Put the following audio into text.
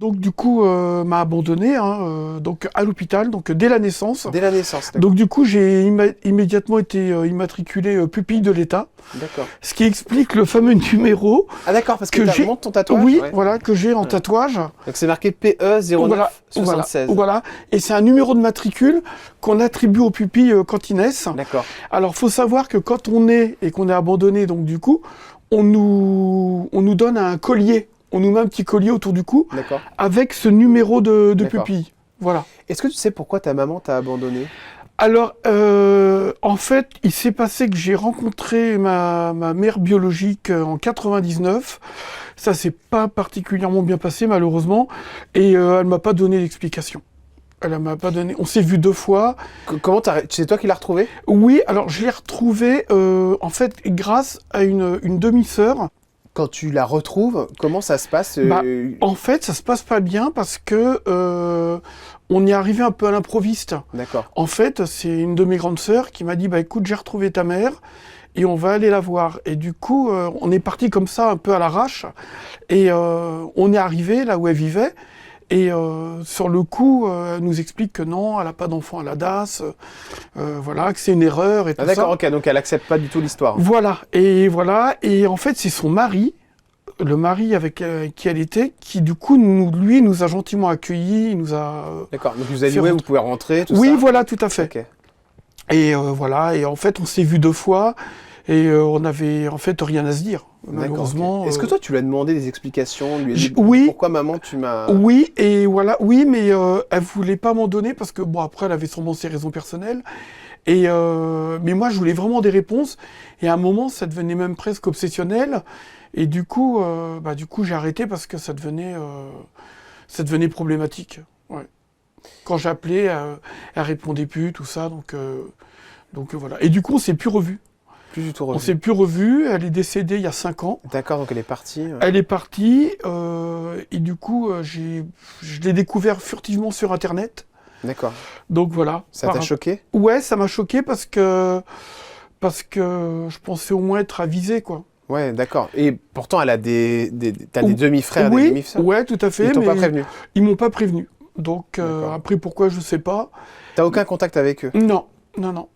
Donc du coup, m'a abandonné, hein, donc à l'hôpital, donc dès la naissance. Dès la naissance, d'accord. Donc du coup, j'ai immédiatement été immatriculé pupille de l'État, D'accord. ce qui explique le fameux numéro Ah d'accord, parce que que tu j'ai. montres ton tatouage. Oui, Ouais. voilà, que j'ai en Ouais. tatouage. Donc c'est marqué PE 09 Voilà, 76. voilà. Et c'est un numéro de matricule qu'on attribue aux pupilles quand ils naissent. D'accord. Alors, faut savoir que quand on est et qu'on est abandonné, donc du coup, on nous donne un collier. On nous met un petit collier autour du cou D'accord. avec ce numéro de D'accord. pupille. Voilà. Est-ce que tu sais pourquoi ta maman t'a abandonné? Alors, en fait, il s'est passé que j'ai rencontré ma mère biologique en 99. Ça s'est pas particulièrement bien passé, malheureusement. Et elle m'a pas donné d'explication. Elle m'a pas donné. On s'est vu 2 fois. Comment c'est toi qui l'as retrouvée? Oui, alors je l'ai retrouvée, en fait, grâce à une demi-sœur. Quand tu la retrouves, comment ça se passe? Bah, en fait, ça se passe pas bien parce que on est arrivé un peu à l'improviste. D'accord. En fait, c'est une de mes grandes sœurs qui m'a dit, bah écoute, j'ai retrouvé ta mère et on va aller la voir. Et du coup, on est parti comme ça, un peu à l'arrache, et on est arrivé là où elle vivait. Et sur le coup, elle nous explique que non, elle n'a pas d'enfant à la DAS, voilà, que c'est une erreur et tout Ah d'accord, ça. ok, donc elle accepte pas du tout l'histoire. Voilà, et en fait, c'est son mari, le mari avec qui elle était, qui du coup, nous a gentiment accueillis, il nous a... D'accord, donc vous avez fait dit, ouais, vous rentrer. pouvez rentrer, tout Oui, ça? voilà, tout à fait. Ok. Et voilà, et en fait, on s'est vu 2 fois, et on avait en fait rien à se dire, D'accord, malheureusement. ok. Est-ce que toi, tu lui as demandé des explications, lui as dit Oui. pourquoi maman tu m'as... Oui, et voilà, oui, mais elle voulait pas m'en donner parce que, bon, après, elle avait sûrement ses raisons personnelles. Et mais moi, je voulais vraiment des réponses. Et à un moment, ça devenait même presque obsessionnel. Et du coup, j'ai arrêté parce que ça devenait problématique. Ouais. Quand j'appelais, elle répondait plus, tout ça. Donc voilà. Et du coup, on s'est plus revus. Plus du tout On revu. s'est plus revus. Elle est décédée il y a 5 ans. D'accord, donc elle est partie. Elle est partie. Et du coup, je l'ai découvert furtivement sur Internet. D'accord. Donc voilà. Ça t'a choqué? Ouais, ça m'a choqué parce que je pensais au moins être avisé, quoi. Ouais, d'accord. Et pourtant, elle a t'as des demi-frères, des Oui, demi-sœurs? ouais, tout à fait. Ils t'ont pas mais prévenu? Ils m'ont pas prévenu. Donc D'accord. après, pourquoi, je sais pas. T'as aucun contact avec eux? Non, non, non.